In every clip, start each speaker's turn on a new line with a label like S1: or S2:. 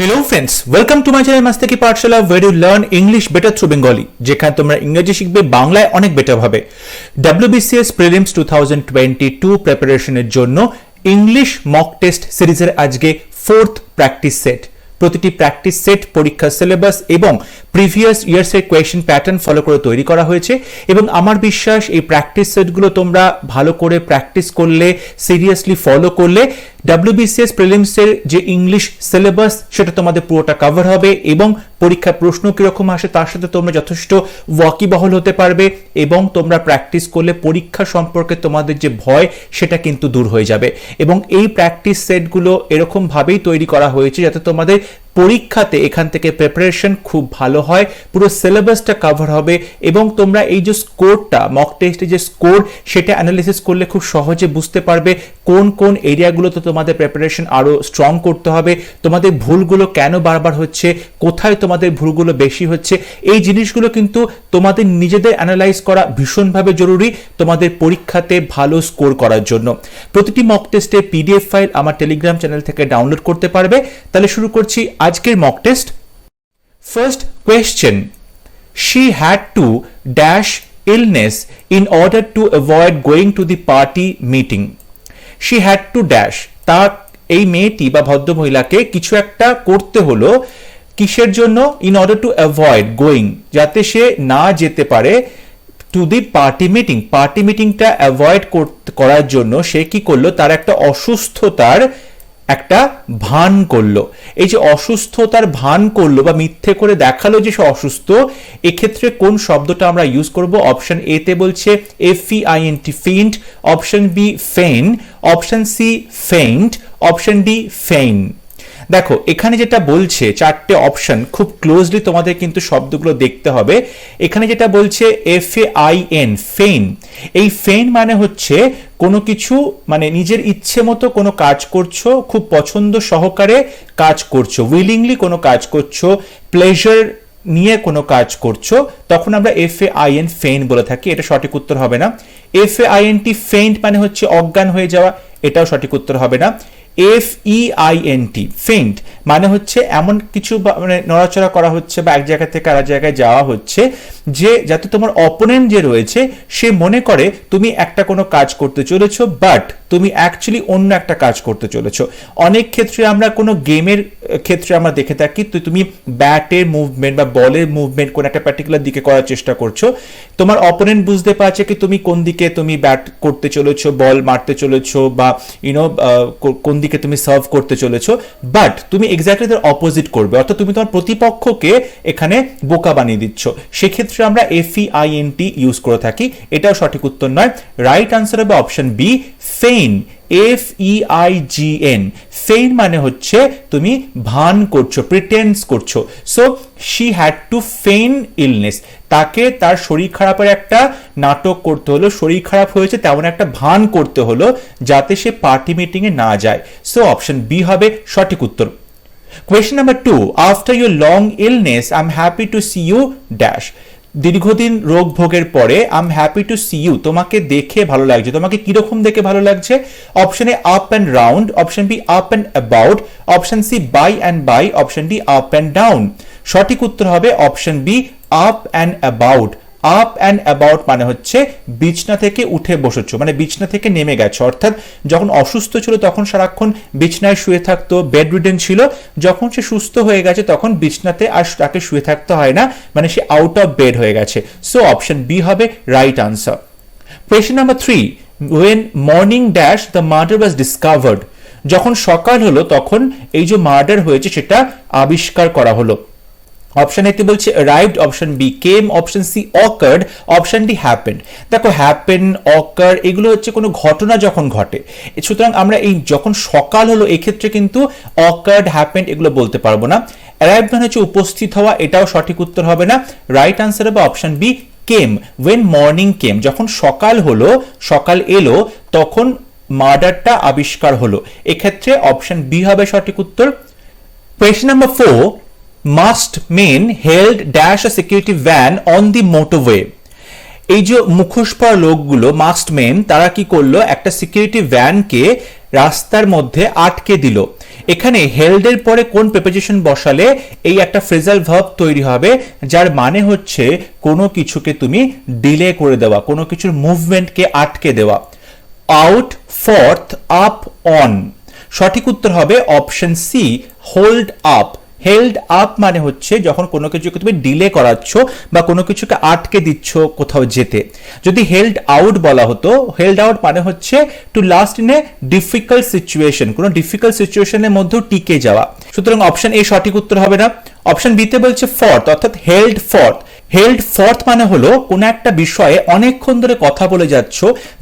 S1: Hello friends, welcome to my channel Mastaki Pathshala where you learn English better through Bengali যেখানে তোমরা ইংরেজি শিখবে বাংলায় অনেক বেটার ভাবে। WBCS Prelims 2022 প্রিপারেশনের জন্য ইংলিশ মক টেস্ট সিরিজের আজকে 4th প্র্যাকটিস সেট। প্রতিটি প্র্যাকটিস সেট পরীক্ষার সিলেবাস এবং প্রিভিয়াস ইয়ার্সের কোয়েশ্চেন প্যাটার্ন ফলো করে তৈরি করা হয়েছে এবং আমার বিশ্বাস এই প্র্যাকটিস সেটগুলো তোমরা ভালো করে প্র্যাকটিস করলে, সিরিয়াসলি ফলো করলে WBCS প্রিলিমসের যে ইংলিশ সিলেবাস সেটা তোমাদের পুরোটা কভার হবে এবং পরীক্ষার প্রশ্ন কিরকম আসে তার সাথে তোমরা যথেষ্ট ওয়াকিবহল হতে পারবে এবং তোমরা প্র্যাকটিস করলে পরীক্ষা সম্পর্কে তোমাদের যে ভয় সেটা কিন্তু দূর হয়ে যাবে। এবং এই প্র্যাকটিস সেটগুলো এরকম ভাবেই তৈরি করা হয়েছে যাতে তোমাদের পরীক্ষাতে এখান থেকে প্রিপারেশন খুব ভালো হয়, পুরো সিলেবাসটা কভার হবে এবং তোমরা এই যে স্কোরটা মক টেস্টে যে স্কোর সেটা অ্যানালিসিস করলে খুব সহজে বুঝতে পারবে কোন কোন এরিয়াগুলোতে তোমাদের প্রিপারেশন আরো স্ট্রং করতে হবে, তোমাদের ভুলগুলো কেন বারবার হচ্ছে, কোথায় তোমাদের ভুলগুলো বেশি হচ্ছে। এই জিনিসগুলো কিন্তু তোমাদের নিজেদের অ্যানালাইজ করা ভীষণভাবে জরুরি তোমাদের পরীক্ষাতে ভালো স্কোর করার জন্য। প্রতিটি মক টেস্টের পিডিএফ ফাইল আমার টেলিগ্রাম চ্যানেল থেকে ডাউনলোড করতে পারবে। তাহলে শুরু করছি আজকের mock test. First question, she had to dash illness in order to avoid going to the party meeting. she had to dash, তার এই মেয়েটি বা ভদ্রমহিলাকে কিছু একটা করতে হলো কিসের জন্য? in order to avoid going, যাতে সে না যেতে পারে to the party meeting. Party মিটিংটা অ্যাভয়েড করার জন্য সে কি করলো? তার একটা অসুস্থতার একটা ভান করলো। এই যে অসুস্থতার ভান করলো বা মিথ্যে করে দেখালো যে সে অসুস্থ, এক্ষেত্রে কোন শব্দটা আমরা ইউজ করব? অপশন এ তে বলছে FEINT feint, option B feign, option C feint, option D feign. দেখো এখানে যেটা বলছে চারটে অপশন খুব ক্লোজলি তোমাদের কিন্তু শব্দগুলো দেখতে হবে। এখানে যেটা বলছে FAIN ফেইন, এই ফেইন মানে হচ্ছে কোনো কিছু মানে নিজের ইচ্ছে মতো কোনো কাজ করছো, খুব পছন্দ সহকারে কাজ করছো, উইলিংলি কোনো কাজ করছো, প্লেজার নিয়ে কোনো কাজ করছো, তখন আমরা FAIN ফেইন বলে থাকি। এটা সঠিক উত্তর হবে না। FAINT ফেইন্ট মানে হচ্ছে অজ্ঞান হয়ে যাওয়া, এটাও সঠিক উত্তর হবে না। FEINT ফেইন্ট মানে হচ্ছে এমন কিছু মানে নড়াচড়া করা হচ্ছে বা এক জায়গা থেকে আরেক জায়গায় যাওয়া হচ্ছে যে যাতে তোমার অপোনেন্ট যে রয়েছে সে মনে করে তুমি একটা কোনো কাজ করতে চলেছো বাট তুমি অ্যাকচুয়ালি অন্য একটা কাজ করতে চলেছো। অনেক ক্ষেত্রে আমরা কোনো গেমের ক্ষেত্রে আমরা দেখে থাকি তুমি ব্যাটের মুভমেন্ট বা বলের মুভমেন্ট কোন একটা পার্টিকুলার দিকে করার চেষ্টা করছো, তোমার অপোনেন্ট বুঝতে পারছে কি তুমি কোন দিকে তুমি ব্যাট করতে চলেছো, বল মারতে চলেছো বা কোন দিকে তুমি সার্ভ করতে চলেছো, বাট তুমি এক্স্যাক্টলি তার অপোজিট করবে, অর্থাৎ তুমি তোমার প্রতিপক্ষকে এখানে বোকা বানিয়ে দিচ্ছ। সেক্ষেত্রে আমরা FEINT ইউজ করে থাকি, এটাও সঠিক উত্তর নয়। রাইট আনসার হবে অপশন বি ফেইন, FEIGN ফেইন মানে হচ্ছে তুমি ভান করছো, প্রিটেন্স করছো। So she had to ফেইন illness, তাকে তার শরীর খারাপের একটা নাটক করতে হলো, শরীর খারাপ হয়েছে তেমন একটা ভান করতে হলো যাতে সে পার্টি মিটিং এ না যায়। সো অপশন বি হবে সঠিক উত্তর। Question number 2, after your long illness I am happy to see you dash. দীর্ঘদিন রোগ ভোগের পরে I am happy to see you, তোমাকে দেখে ভালো লাগছে। তোমাকে কিরকম দেখে ভালো লাগছে? Option A up and round, option B up and about, option C by and by, option D up and down. সঠিক উত্তর হবে option B up and about. Up and about মানে হচ্ছে বিছনা থেকে উঠে বসেছো, মানে বিছনা থেকে নেমে গেছো। অর্থাৎ যখন অসুস্থ ছিল তখন সারাক্ষণ বিছনায় শুয়ে থাকতো, বেড রিডেন ছিল, যখন সে সুস্থ হয়ে গেছে তখন বিছনাতে আর তাকে শুয়ে থাকতে হয় না, মানে সে আউট অফ বেড হয়ে গেছে। সো অপশন বি হবে right answer. Question number 3, when morning dash the murder was discovered, যখন সকাল হলো তখন এই যে মার্ডার হয়েছে সেটা আবিষ্কার করা হলো। অপশন এতে বলছে arrived, option B came, option C occurred, option D happened। দেখো হ্যাপেন, অকার এগুলো হচ্ছে কোনো ঘটনা যখন ঘটে, সুতরাং আমরা এই যখন সকাল হলো এক্ষেত্রে কিন্তু occurred, happened এগুলো বলতে পারবো না। arrived মানে হচ্ছে উপস্থিত হওয়া, এটাও সঠিক উত্তর হবে না। রাইট আনসার হবে option B came, when morning came, যখন সকাল হলো, সকাল এলো তখন মার্ডারটা আবিষ্কার হলো। এক্ষেত্রে অপশন বি হবে সঠিক উত্তর। Question number 4, masked men held dash a security van on the motorway. এই যে মুখোশ পরা লোকগুলো মাস্ট মেন তারা কি করলো? একটা সিকিউরিটি ভ্যানকে রাস্তার মধ্যে আটকে দিল এখানে হেল্ড এর পরে কোন প্রিপোজিশন বসালে এই একটা ফ্রেজাল ভার্ব তৈরি হবে যার মানে হচ্ছে কোনো কিছুকে তুমি ডিলে করে দেওয়া, কোনো কিছুর মুভমেন্টকে আটকে দেওয়া। Out, forth, up, on. সঠিক উত্তর হবে option C, hold up. Held up মানে হচ্ছে যখন কোনো কিছুকে তুমি ডিলে করাচ্ছ বা কোনো কিছুকে আটকে দিচ্ছ কোথাও যেতে। যদি হেল্ড আউট বলা হতো, হেল্ড আউট মানে হচ্ছে to last in a difficult situation, কোনো ডিফিকাল্ট সিচুয়েশনের মধ্যেও টিকে যাওয়া। সুতরাং অপশন এ সঠিক উত্তর হবে না। অপশন বিতে বলছে ফর্থ, অর্থাৎ হেল্ড ফর্থ। হেল্ড ফর্থ মানে হলো কোনো একটা বিষয়ে অনেকক্ষণ ধরে কথা বলে যাচ্ছ,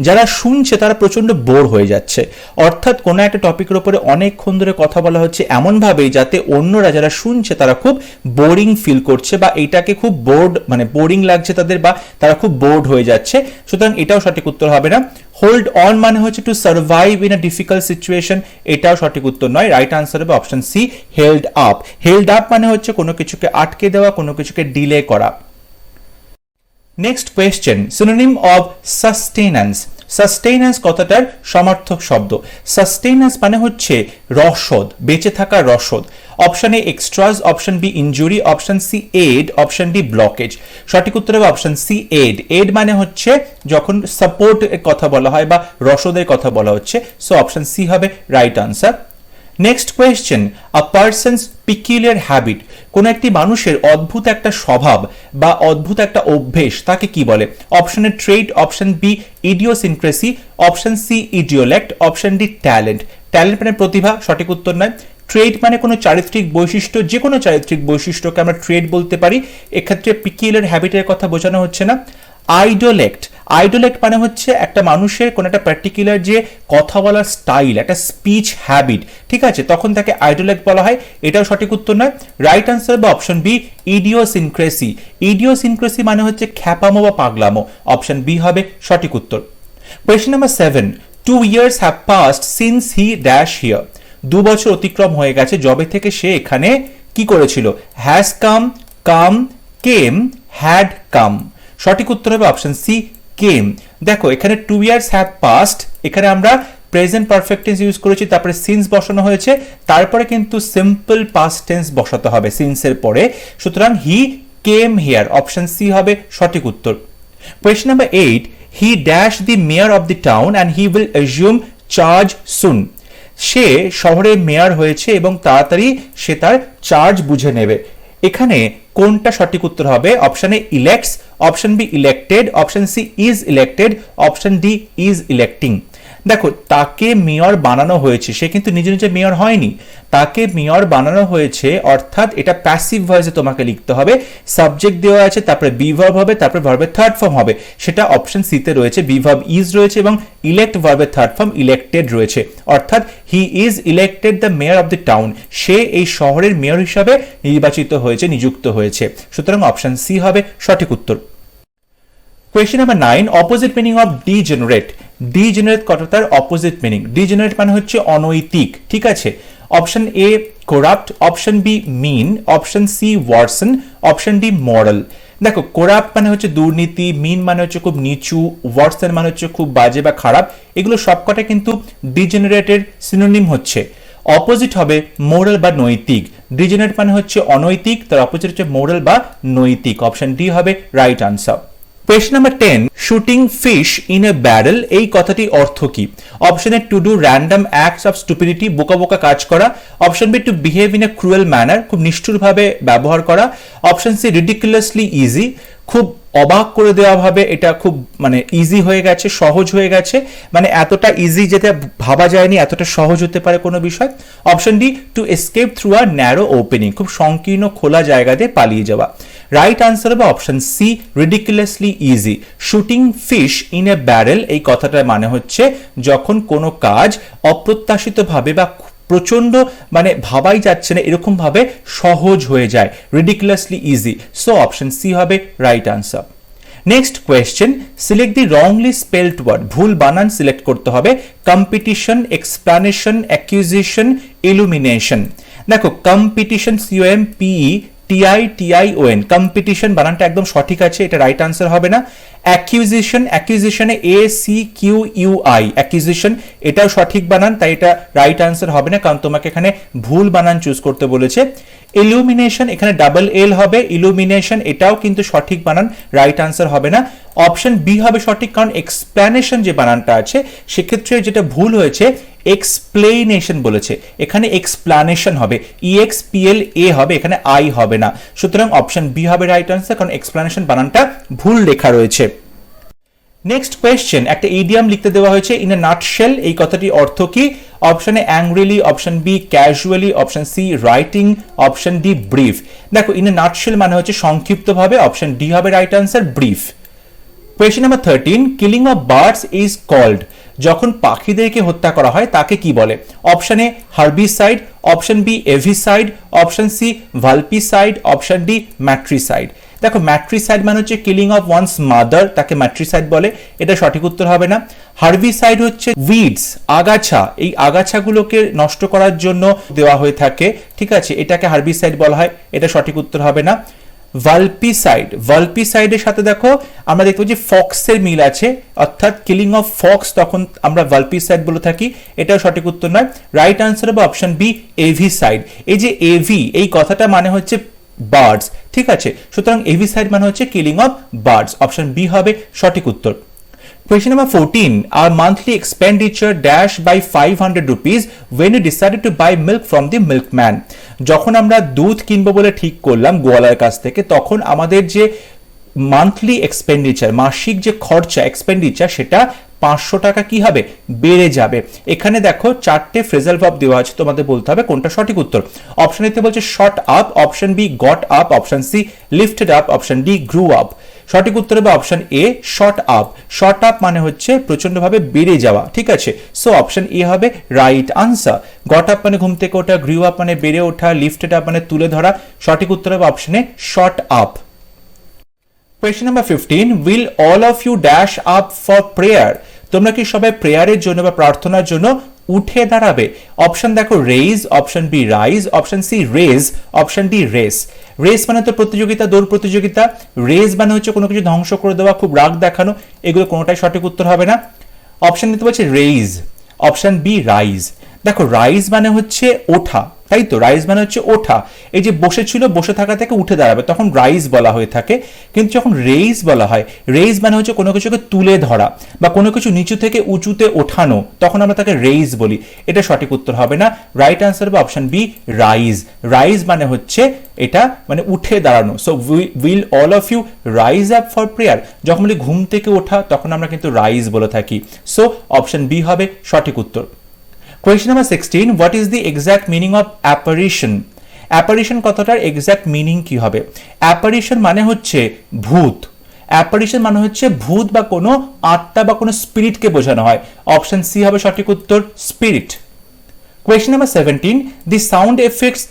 S1: যারা শুনছে তারা প্রচন্ড বোর হয়ে যাচ্ছে। অর্থাৎ কোনো একটা টপিকের উপরে অনেকক্ষণ ধরে কথা বলা হচ্ছে এমন ভাবে যাতে অন্যরা যারা শুনছে তারা খুব বোরিং ফিল করছে বা এটাকে খুব বোর্ড মানে বোরিং লাগছে তাদের, বা তারা খুব বোর্ড হয়ে যাচ্ছে। সুতরাং এটাও সঠিক উত্তর হবে না। হোল্ড অন মানে হচ্ছে to survive in a difficult situation, এটাও সঠিক উত্তর নয়। রাইট আনসার হবে option C, held up. Held up মানে হচ্ছে কোনো কিছুকে আটকে দেওয়া, কোনো কিছুকে ডিলে করা। Next question, synonym of sustenance. Sustenance কথাটার সমার্থক শব্দ। সাস্টেইন্যান্স মানে হচ্ছে রসদ, বেঁচে থাকার রসদ। Option A extras, option B injury, option C aid, option D blockage. সঠিক উত্তর হবে অপশন সি এড। এড মানে হচ্ছে যখন সাপোর্ট এর কথা বলা হয় বা রসদের কথা বলা হচ্ছে। সো অপশন সি হবে রাইট আনসার। নেক্সট কোয়েশ্চেন, আ পারসনস পিকুলিয়ার হ্যাবিট। কোন একটি মানুষের অদ্ভুত একটা স্বভাব বা অদ্ভুত একটা অভ্যেস, তাকে কি বলে? Option A trait, option B idiosyncrasy, option C idiolect, option D talent. Talent মানে প্রতিভা, সঠিক উত্তর নয়। ট্রেড মানে কোনো চারিত্রিক বৈশিষ্ট্য, যে কোনো চারিত্রিক বৈশিষ্ট্যকে আমরা ট্রেড বলতে পারি। এক্ষেত্রে পিকুলিয়ার হ্যাবিটের কথা বোঝানো হচ্ছে না। আইডোলেক্ট, আইডোলেক্ট মানে হচ্ছে একটা মানুষের কোন একটা পার্টিকুলার যে কথা বলার স্টাইল, একটা স্পিচ হ্যাবিট, ঠিক আছে, তখন তাকে আইডোলেক্ট বলা হয়। এটাও সঠিক উত্তর নয়। রাইট আনসার বা অপশন বি ইডিওসিনক্রেসি। ইডিওসিনক্রেসি মানে হচ্ছে খ্যাপামো বা পাগলামো। অপশন বি হবে সঠিক উত্তর। Question number 7, 2 years have passed since he dash here. 2 বছর অতিক্রম হয়ে গেছে যবে থেকে সে এখানে কি করেছিল? Has come, come, came, had come. সঠিক উত্তর হবে অপশন সি, কেম। দেখো এখানে 2 years have passed, এখানে আমরা প্রেজেন্ট পারফেক্ট টেন্স ইউজ করেছি, তারপরে সিন্স বসানো হয়েছে, তারপরে কিন্তু সিম্পল পাস্ট টেন্স বসাতে হবে সিন্স এর পরে। সুতরাং he came here, option C হবে সঠিক উত্তর। Question number 8, he dash the mayor of the town and he will assume charge soon. সে শহরের মেয়র হয়েছে এবং তাড়াতাড়ি সে তার চার্জ বুঝে নেবে। এখানে কোনটা সঠিক উত্তর হবে? Option A elects, option B elected, option C is elected, option D is electing. দেখো তাকে মেয়র বানানো হয়েছে, সে কিন্তু নিজে নিজে মেয়র হয়নি, তাকে মেয়র বানানো হয়েছে, অর্থাৎ এটা প্যাসিভ ভয়েসে তোমাকে লিখতে হবে। সাবজেক্ট দেওয়া আছে, তারপরে বি ভার্ব হবে, তারপরে ভার্বের থার্ড ফর্ম হবে, সেটা অপশন সি তে রয়েছে। বি ভার্ব ইজ রয়েছে এবং ইলেক্ট ভার্বের থার্ড ফর্ম ইলেক্টেড রয়েছে, অর্থাৎ he is elected the mayor of the town. সে এই শহরের মেয়র হিসাবে নির্বাচিত হয়েছে, নিযুক্ত হয়েছে। সুতরাং অপশন সি হবে সঠিক উত্তর। Question number 9, opposite meaning of degenerate. Degenerate কথাটার অপোজিট মিনিং। ডিজেনারেট মানে হচ্ছে অনৈতিক, ঠিক আছে। Option A corrupt, option B mean, option C worsen, option D moral. দেখো করাপ্ট মানে হচ্ছে দুর্নীতি, মিন মানে হচ্ছে খুব নিচু, ওয়ার্সন মানে হচ্ছে খুব বাজে বা খারাপ। এগুলো সবকটা কিন্তু ডিজেনারেটের সিনোনিম হচ্ছে। অপোজিট হবে মোরাল বা নৈতিক। ডিজেনারেট মানে হচ্ছে অনৈতিক, তার অপোজিট হচ্ছে মোরাল বা নৈতিক। অপশন ডি হবে right answer. Question number 10, shooting fish in a barrel, এই কথাটি অর্থ কি? Option A to do random acts of stupidity, বোকা বোকা কাজ করা। Option B to behave in a cruel manner, খুব নিষ্ঠুরভাবে ব্যবহার করা। অপশন সি রিডিকুলাসলি ইজি, খুব অবাক করে দেওয়া ভাবে, এটা খুব মানে ইজি হয়ে গেছে, সহজ হয়ে গেছে, মানে এতটা ইজি যেটা ভাবা যায়নি এতটা সহজ হতে পারে কোনো বিষয়। Option D to escape through a narrow opening, খুব সংকীর্ণ খোলা জায়গা দিয়ে পালিয়ে যাওয়া। রাইট আনসার হবে option C ridiculously easy. Shooting fish in a barrel এই কথাটার মানে হচ্ছে যখন কোনো কাজ অপ্রত্যাশিতভাবে বা প্রচন্ড মানে ভাবাই যাচ্ছে না এরকম ভাবে সহজ হয়ে যায়, ridiculously easy. So option C হবে right answer. Next question, select the wrongly spelled word, ভুল বানান সিলেক্ট করতে হবে। Competition, explanation, acquisition, illumination. দেখো কম্পিটিশন, COMPE TITION, কম্পিটিশন বানানটা একদম সঠিক আছে, এটা রাইট আনসার হবে না। অ্যাকিউজিশন, অ্যাকিউজিশনে ACQUI, অ্যাকিউজিশন, এটাও সঠিক বানান, তাই এটা রাইট আনসার হবে না, কারণ তোমাকে এখানে ভুল বানান চুজ করতে বলেছে। ইলুমিনেশন, এখানে ডাবল এল হবে, ইলুমিনেশন, এটাও কিন্তু সঠিক বানান, রাইট আনসার হবে না। অপশন বি হবে সঠিক, কারণ এক্সপ্লেনেশন যে বানানটা আছে সেক্ষেত্রে যেটা ভুল হয়েছে এক্সপ্লেনেশন বলেছে, এখানে এক্সপ্লানেশন হবে, EXPLA হবে, এখানে আই হবে না। সুতরাং অপশন বি হবে রাইট আনসার, কারণ এক্সপ্লানেশন বানানটা ভুল লেখা রয়েছে। নেক্সট কোয়েশ্চেন, একটা ইডিয়াম লিখতে দেওয়া হয়েছে, ইন এ নাটশেল, এই কথাটির অর্থ কি? Option A angrily, option B casually, option C writing, option D brief. দেখো ইন এ নাটশেল মানে হচ্ছে সংক্ষিপ্তভাবে, অপশন ডি হবে right answer, brief. Question number 13, killing of birds is called, যখন পাখিদেরকে হত্যা করা হয় তাকে কি বলে? Option A herbicide, option B avicide, option C vulpicide, option D matricide. দেখো ম্যাট্রিসাইড মানে হচ্ছে কিলিং অফ ওয়ান্স মাদার, তাকে ম্যাট্রিসাইড বলে, এটা সঠিক উত্তর হবে না। হার্বিসাইড হচ্ছে উইডস, আগাছা, এই আগাছাগুলোকে নষ্ট করার জন্য দেওয়া হয়ে থাকে, ঠিক আছে, এটাকে হার্বিসাইড বলা হয়, এটা সঠিক উত্তর হবে না। ভালপিসাইড, ভালপিসাইডের সাথে দেখো আমরা দেখতে পাচ্ছি ফক্সের মিল আছে, অর্থাৎ কিলিং অফ ফক্স তখন আমরা ভালপিসাইড বলে থাকি, এটাও সঠিক উত্তর নয়। রাইট আনসার হবে অপশন বি এভিসাইড। এই যে এভি, এই কথাটা মানে হচ্ছে বার্ডস, ঠিক আছে, সুতরাং এভিসাইড মানে হচ্ছে killing of birds, option B হবে সঠিক উত্তর। Question number 14, our monthly expenditure dash by 500 rupees when you decided to buy milk from the milkman. যখন আমরা দুধ কিনবো বলে ঠিক করলাম গোয়ালার কাছ থেকে, তখন আমাদের যে মান্থলি এক্সপেন্ডিচার, মাসিক যে খরচা এক্সপেন্ডিচার, সেটা 500 টাকা কি হবে? বেড়ে যাবে। এখানে দেখো চারটে ফ্রেজাল ভার্ব দেওয়া আছে, তোমাদের বলতে হবে কোনটা সঠিক উত্তর। অপশন এতে বলছে shot up, option B got up, option C lifted up, option D grew up. সঠিক উত্তর হবে option A shot up. Shot up মানে হচ্ছে প্রচন্ডভাবে বেড়ে যাওয়া, ঠিক আছে, সো অপশন এ হবে রাইট আনসার। গট আপ মানে ঘুম থেকে ওঠা, গ্রু আপ মানে বেড়ে ওঠা, লিফটেড আপ মানে তুলে ধরা, সঠিক উত্তর হবে অপশনে shot up. Question number 15, will all of you dash up for prayer? তোমরা কি সবাই প্রেয়ারের জন্য বা প্রার্থনার জন্য উঠে দাঁড়াবে? অপশন দেখো raise, option B rise, option C raze, option D race. Race মানে তো প্রতিযোগিতা, দৌড় প্রতিযোগিতা, রেজ মানে হচ্ছে কোনো কিছু ধ্বংস করে দেওয়া, খুব রাগ দেখানো, এগুলো কোনোটাই সঠিক উত্তর হবে না। অপশন নিতে পারছে রেইজ, অপশন বি রাইজ। দেখো রাইজ মানে হচ্ছে ওঠা, তাই তো, রাইজ মানে হচ্ছে ওঠা, এই যে বসেছিল, বসে থাকা থেকে উঠে দাঁড়াবে তখন রাইজ বলা হয়ে থাকে। কিন্তু যখন রেইজ বলা হয়, রেইজ মানে হচ্ছে কোনো কিছুকে তুলে ধরা বা কোনো কিছু নিচু থেকে উঁচুতে ওঠানো, তখন আমরা তাকে রেইজ বলি, এটা সঠিক উত্তর হবে না। রাইট আনসার হবে অপশন বি রাইজ। রাইজ মানে হচ্ছে এটা মানে উঠে দাঁড়ানো। So will all of you rise up for prayer, যখন বলি ঘুম থেকে ওঠা তখন আমরা কিন্তু রাইজ বলে থাকি, সো অপশন বি হবে সঠিক উত্তর। Question number 16, what is the exact meaning of apparition? Apparition কথাটার exact meaning কি হবে? Apparition মানে হচ্ছে ভূত, অ্যাপারিশন মানে হচ্ছে ভূত বা কোনো আত্মা বা কোনো স্পিরিটকে বোঝানো হয়, অপশন সি হবে সঠিক উত্তর, spirit. Question number 17, the sound effects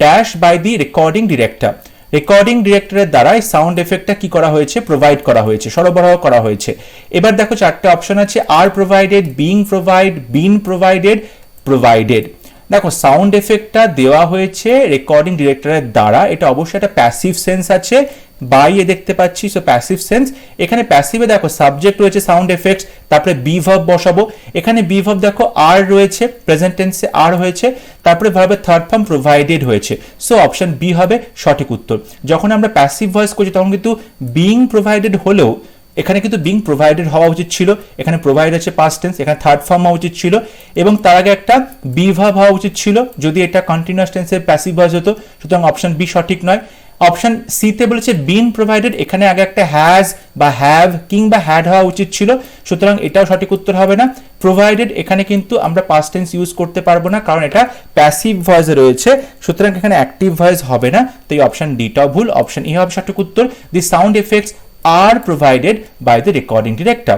S1: dash by the recording director. Recording ডিরেক্টরের দ্বারা এই সাউন্ড এফেক্টটা কি করা হয়েছে? প্রোভাইড করা হয়েছে, সরবরাহ করা হয়েছে। এবার দেখো চারটে অপশন আছে, আর provided, being provide, been provided, provided. দেখো সাউন্ড এফেক্টটা দেওয়া হয়েছে রেকর্ডিং ডিরেক্টরের দ্বারা, এটা অবশ্যই একটা প্যাসিভ সেন্স আছে, বাইয়ে দেখতে পাচ্ছি, সো প্যাসিভ সেন্স। এখানে প্যাসিভে দেখো সাবজেক্ট রয়েছে সাউন্ড এফেক্টস, তারপরে বি ভার্ব বসাবো, এখানে বি ভার্ব দেখো আর রয়েছে, প্রেজেন্ট টেন্সে আর হয়েছে, তারপরে ভার্বের থার্ড ফর্ম প্রোভাইডেড হয়েছে, সো অপশন বি হবে সঠিক উত্তর। যখন আমরা প্যাসিভ ভয়েস করছি তখন কিন্তু বিং প্রোভাইডেড হলেও এখানে কিন্তু বিং প্রোভাইডেড হওয়া উচিত ছিল, এখানে প্রোভাইড আছে পাস্ট টেন্স, এখানে থার্ড ফর্ম হওয়া উচিত ছিল, এবং তার আগে একটা বি ভার্ব হওয়া উচিত ছিল যদি এটা কন্টিনিউয়াস টেন্সের প্যাসিভ ভয়েস হতো, সুতরাং অপশন বি সঠিক নয়। অপশন সি তে বলেছে বিন প্রোভাইডেড, এখানে আগে একটা হ্যাজ বা হ্যাভ কিংবা হ্যাড হওয়া উচিত ছিল, সুতরাং এটাও সঠিক উত্তর হবে না। প্রোভাইডেড এখানে কিন্তু আমরা পাস্ট টেন্স ইউজ করতে পারবো না, কারণ এটা প্যাসিভ ভয়েসে রয়েছে, সুতরাং এখানে অ্যাক্টিভ ভয়েস হবে না, তাই অপশন ডিটাও ভুল, অপশন ই হবে সঠিক উত্তর। দি sound effects are provided by the recording director.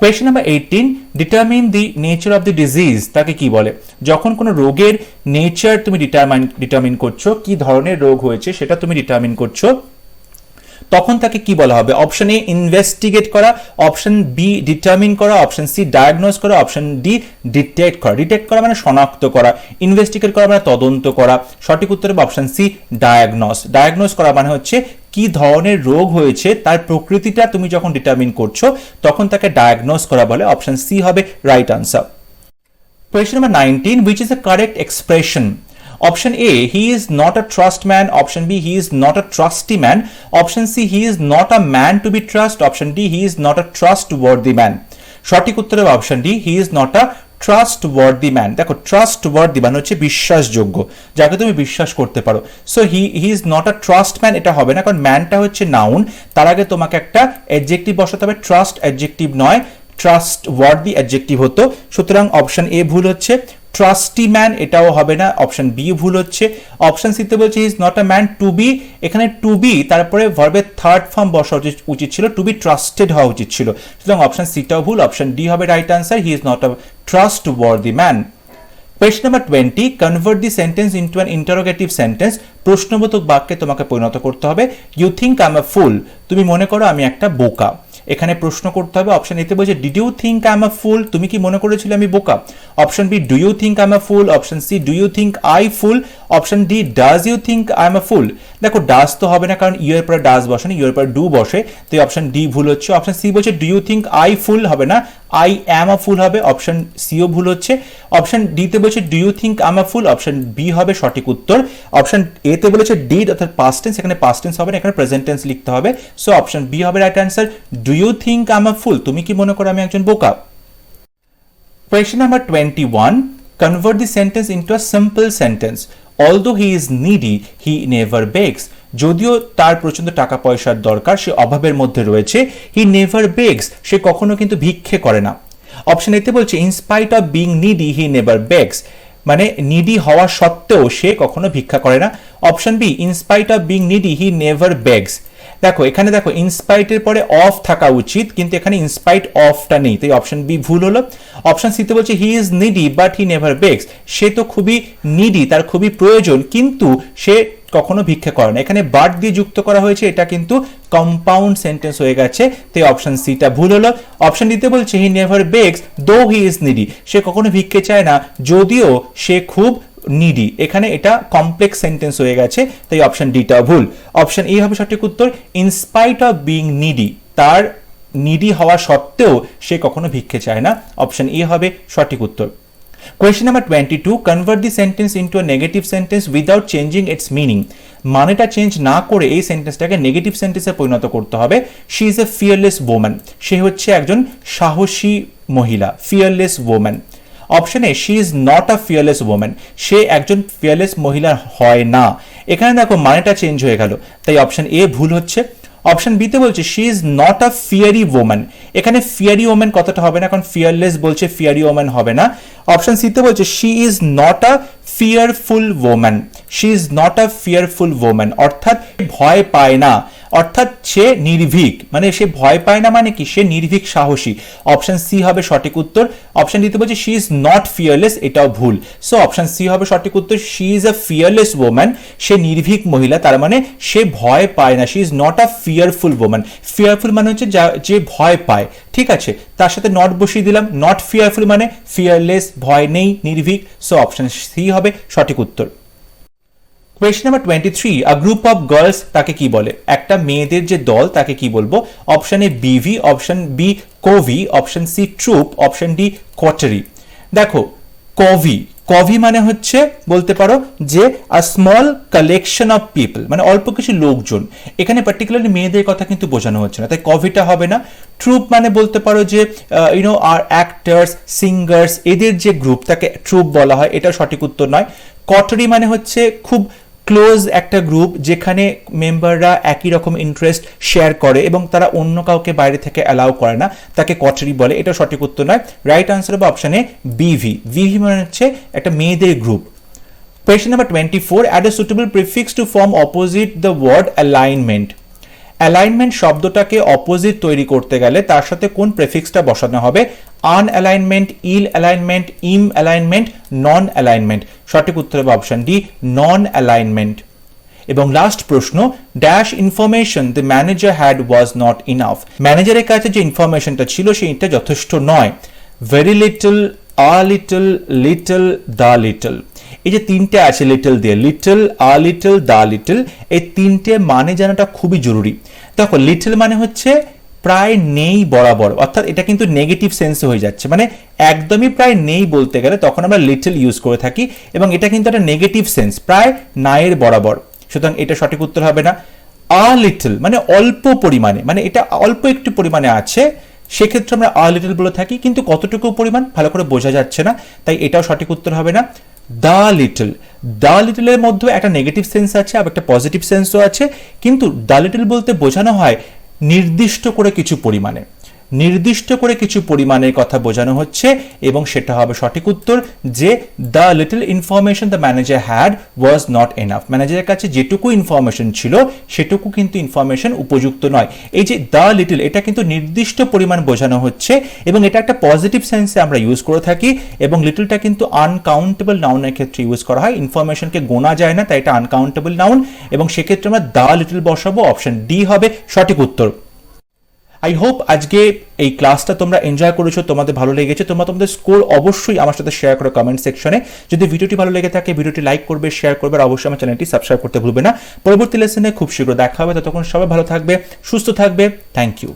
S1: Question number 18, determine the nature of the disease, তাকে কি বলে? যখন কোনো রোগের নেচার তুমি ডিটারমিন করছো, কি ধরনের রোগ হয়েছে সেটা তুমি ডিটারমিন করছো, তখন তাকে কি বলা হবে? অপশন এ ইনভেস্টিগেট করা, অপশন বি ডিটারমিন করা, অপশন সি ডায়াগনোজ করা, অপশন ডি ডিটেক্ট করা। ডিটেক্ট করা মানে শনাক্ত করা, ইনভেস্টিগেট করা মানে তদন্ত করা। সঠিক উত্তর হবে অপশন সি ডায়াগনোজ। ডায়াগনোজ করা মানে হচ্ছে কি ধরনের রোগ হয়েছে তার প্রকৃতিটা তুমি যখন ডিটারমিন করছো তখন তাকে ডায়াগনোজ করা বলে। অপশন সি হবে right answer. Question number 19, which is the correct expression? Option A, he is not a trust man. Option B, he is not a trusty man. Option C, he is not a man to be trusted. Option D, he is not a trustworthy man. সঠিক উত্তর হবে option D, he is not a trustworthy man. দেখো trustworthy মানে হচ্ছে বিশ্বাসযোগ্য, যাকে তুমি বিশ্বাস করতে পারো। So he is not a trust man, এটা হবে না, কারণ ম্যানটা হচ্ছে নাউন, তার আগে তোমাকে একটা অ্যাডজেক্টিভ বসাতে হবে। ট্রাস্ট অ্যাডজেক্টিভ নয়, ট্রাস্টওয়ার্দি অ্যাডজেক্টিভ হতো। সুতরাং অপশন এ ভুল হচ্ছে। ট্রাস্টি ম্যান এটাও হবে না, অপশন বি ভুল হচ্ছে। অপশন সিতে বলছে he is not a man to be, এখানে টু বি তারপরে ভার্বের থার্ড ফর্ম বসা উচিত ছিল, টু বি ট্রাস্টেড হওয়া উচিত ছিল। সুতরাং অপশন সিটাও ভুল, অপশন ডি হবে right answer, he is not a trustworthy man. Question number 20, convert the sentence into an interrogative sentence. প্রশ্নবোধক বাক্যে তোমাকে পরিণত করতে হবে। You think I'm a fool, তুমি মনে করো আমি একটা বোকা। এখানে প্রশ্ন করতে হবে। অপশন এতে বলছে did you think I am a fool, তুমি কি মনে করেছিলে আমি বোকা? Option B do you think I am a fool, option C do you think I fool, option D does you think I am a fool. দেখো does তো হবে না, কারণ ইউ এর পরে ডাজ বসে না, ইউ এর পরে ডু বসে, তাই অপশন ডি ভুল হচ্ছে। অপশন সি বলছে ডু ইউ থিঙ্ক আই ফুল, হবে না, আই অ্যাম আ ফুল হবে, অপশন সিও ভুল হচ্ছে। অপশন ডিতে বলছে do you think I am a fool, option B হবে সঠিক উত্তর। অপশন এতে বলেছে ডিড অর্থাৎ পাস্ট টেন্স, এখানে পাস্ট টেন্স হবে না, এখানে প্রেজেন্ট টেন্স লিখতে হবে। সো অপশন বি হবে right answer, do you think I am a fool, তুমি কি মনে করো আমি একজন বোকা? Question number 21, convert the sentence into a simple sentence. Although he is needy, he never begs. যদিও তার প্রচন্ড টাকা পয়সার দরকার, সে অভাবের মধ্যে রয়েছে, he never begs, সে কখনো কিন্তু ভিক্ষে করে না। অপশন এতে বলছে in spite of being needy, he never begs, মানে নিডি হওয়া সত্ত্বেও সে কখনো ভিক্ষা করে না। Option B in spite of being needy, he never begs। দেখো এখানে দেখো ইনস্পাইটের পরে অফ থাকা উচিত, কিন্তু এখানে ইনস্পাইট অফটা নেই, তাই অপশন বি ভুল হলো। অপশন সিতে বলছে he is needy but he never begs, সে তো খুবই নিডি, তার খুবই প্রয়োজন, কিন্তু সে কখনো ভিক্ষা করে না। এখানে বাট দিয়ে যুক্ত করা হয়েছে, এটা কিন্তু কম্পাউন্ড সেন্টেন্স হয়ে গেছে, তাই অপশন সিটা ভুল হলো। অপশন দিতে বলছে হি নেভার বেগস দো হি ইজ নিডি, সে কখনো ভিক্ষে চায় না যদিও সে খুব নিডি, এখানে এটা কমপ্লেক্স সেন্টেন্স হয়ে গেছে, তাই অপশন ডিটা ভুল। অপশন এ হবে সঠিক উত্তর, ইনস্পাইট অফ বিং নিডি, তার নিডি হওয়া সত্ত্বেও সে কখনো ভিক্ষে চায় না, অপশন এ হবে সঠিক উত্তর। Question number 22, convert the sentence into a negative sentence without changing its meaning. মানেটা চেঞ্জ না করে এই সেন্টেন্সটাকে নেগেটিভ সেন্টেন্সে পরিণত করতে হবে। She is a fearless woman, সে হচ্ছে একজন সাহসী মহিলা, fearless woman. Option A she is not a fearless woman, সে একজন ফিয়ারলেস মহিলা হয় না। এখানে দেখো মানেটা চেঞ্জ হয়ে গেল, তাই অপশন এ ভুল হচ্ছে। অপশন বিতে বলছে she is not a fiery woman, এখানে ফিয়ারি ওম্যান কথাটা হবে না, কারণ ফিয়ারলেস বলছে, ফিয়ারি ওম্যান হবে না। অপশন সিতে বলছে she is not a fearful woman, she is not a fearful woman, অর্থাৎ ভয় পায় না, অর্থাৎ সে নির্ভীক, মানে সে ভয় পায় না মানে কি, সে নির্ভীক সাহসী। অপশন সি হবে সঠিক উত্তর। অপশন দিতে বলছে শি ইজ নট ফিয়ারলেস, এটাও ভুল। সো অপশন সি হবে সঠিক উত্তর, she is a fearless woman, সে নির্ভীক মহিলা, তার মানে সে ভয় পায় না, she is not a fearful woman. Fearful মানে হচ্ছে যে ভয় পায়, ঠিক আছে, তার সাথে নট বসিয়ে দিলাম, নট ফিয়ারফুল মানে ফিয়ারলেস, ভয় নেই, নির্ভীক। সো অপশন সি হবে সঠিক উত্তর। Question number 23, a group of girls তাকে কি বলে? একটা মেয়েদের যে দল তাকে কি বলবো? Option A bevy, option B covey, option C troupe, option D coterie. দেখো কভি, কভি মানে হচ্ছে বলতে পারো যে a small collection of people, মানে অল্প কিছু লোকজন, এখানে পার্টিকুলারলি মেয়েদের কথা কিন্তু বোঝানো হচ্ছে না, তাই কভিটা হবে না। ট্রুপ মানে বলতে পারো যে ইউনো আর অ্যাক্টার্স, সিঙ্গার্স, এদের যে গ্রুপ তাকে ট্রুপ বলা হয়, এটা সঠিক উত্তর নয়। কটারি মানে হচ্ছে খুব ক্লোজ একটা গ্রুপ, যেখানে মেম্বাররা একই রকম ইন্টারেস্ট শেয়ার করে এবং তারা অন্য কাউকে বাইরে থেকে অ্যালাউ করে না, তাকে কটারি বলে, এটা সঠিক উত্তর নয়। রাইট আনসার হবে অপশনে বিভি, বিভি মানে হচ্ছে একটা মেয়েদের group. Question number 24, add a suitable prefix to form opposite the word alignment. Alignment শব্দটাকে অপোজিট তৈরি করতে গেলে তার সাথে কোন প্রেফিক্সটা বসানো হবে? আন অ্যালাইনমেন্ট, ইল অ্যালাইনমেন্ট, ইম অ্যালাইনমেন্ট, নন অ্যালাইনমেন্ট। সঠিক উত্তর হবে অপশন ডি, নন অ্যালাইনমেন্ট। এবং লাস্ট প্রশ্ন, dash information the manager had was not enough. ম্যানেজারের কাছে যে ইনফরমেশনটা ছিল সেইটা যথেষ্ট নয়। Very little, a little, little, the little, এই যে তিনটে আছে লিটল দিয়ে, little, a little, the little, এই তিনটে মানে জানাটা খুবই জরুরি। দেখো লিটল মানে হচ্ছে প্রায় নেই বরাবর, অর্থাৎ এটা কিন্তু নেগেটিভ সেন্সে হয়ে যাচ্ছে, মানে একদমই প্রায় নেই বলতে গেলে তখন আমরা লিটল ইউজ করে থাকি এবং এটা কিন্তু একটা নেগেটিভ সেন্স, প্রায় নায়ের বরাবর, সুতরাং এটা সঠিক উত্তর হবে না। আ লিটল মানে অল্প পরিমাণে, মানে এটা অল্প একটু পরিমাণে আছে, সেক্ষেত্রে আমরা আ লিটল বলে থাকি, কিন্তু কতটুকু পরিমাণ ভালো করে বোঝা যাচ্ছে না, তাই এটাও সঠিক উত্তর হবে না। দ্য লিটল, দ্য লিটলের মধ্যে একটা নেগেটিভ সেন্স আছে, আবার একটা পজিটিভ সেন্সও আছে, কিন্তু দ্য লিটল বলতে বোঝানো হয় নির্দিষ্ট করে কিছু পরিমাণে, নির্দিষ্ট করে কিছু পরিমাণের কথা বোঝানো হচ্ছে, এবং সেটা হবে সঠিক উত্তর যে the little information the manager had was not enough. ম্যানেজারের কাছে যেটুকু ইনফরমেশন ছিল সেটুকু কিন্তু ইনফরমেশন উপযুক্ত নয়। এই যে দ্য লিটল, এটা কিন্তু নির্দিষ্ট পরিমাণ বোঝানো হচ্ছে এবং এটা একটা পজিটিভ সেন্সে আমরা ইউজ করে থাকি, এবং লিটলটা কিন্তু আনকাউন্টেবল নাউনের ক্ষেত্রে ইউজ করা হয়, ইনফরমেশনকে গোনা যায় না, তাই এটা আনকাউন্টেবল নাউন, এবং সেক্ষেত্রে আমরা দ্য লিটল বসাবো, অপশন ডি হবে সঠিক উত্তর। আই হোপ আজকে এই ক্লাসটা তোমরা এনজয় করেছো, তোমাদের ভালো লেগেছে, তোমরা তোমাদের স্কোর অবশ্যই আমার সাথে শেয়ার করো কমেন্ট সেকশনে। যদি ভিডিওটি ভালো লেগে থাকে ভিডিওটি লাইক করবে, শেয়ার করবে, আর অবশ্যই আমার চ্যানেলটি সাবস্ক্রাইব করতে ভুলবে না। পরবর্তী লেসনে খুব শীঘ্র দেখা হবে, ততক্ষণ সবাই ভালো থাকবে, সুস্থ থাকবে। Thank you.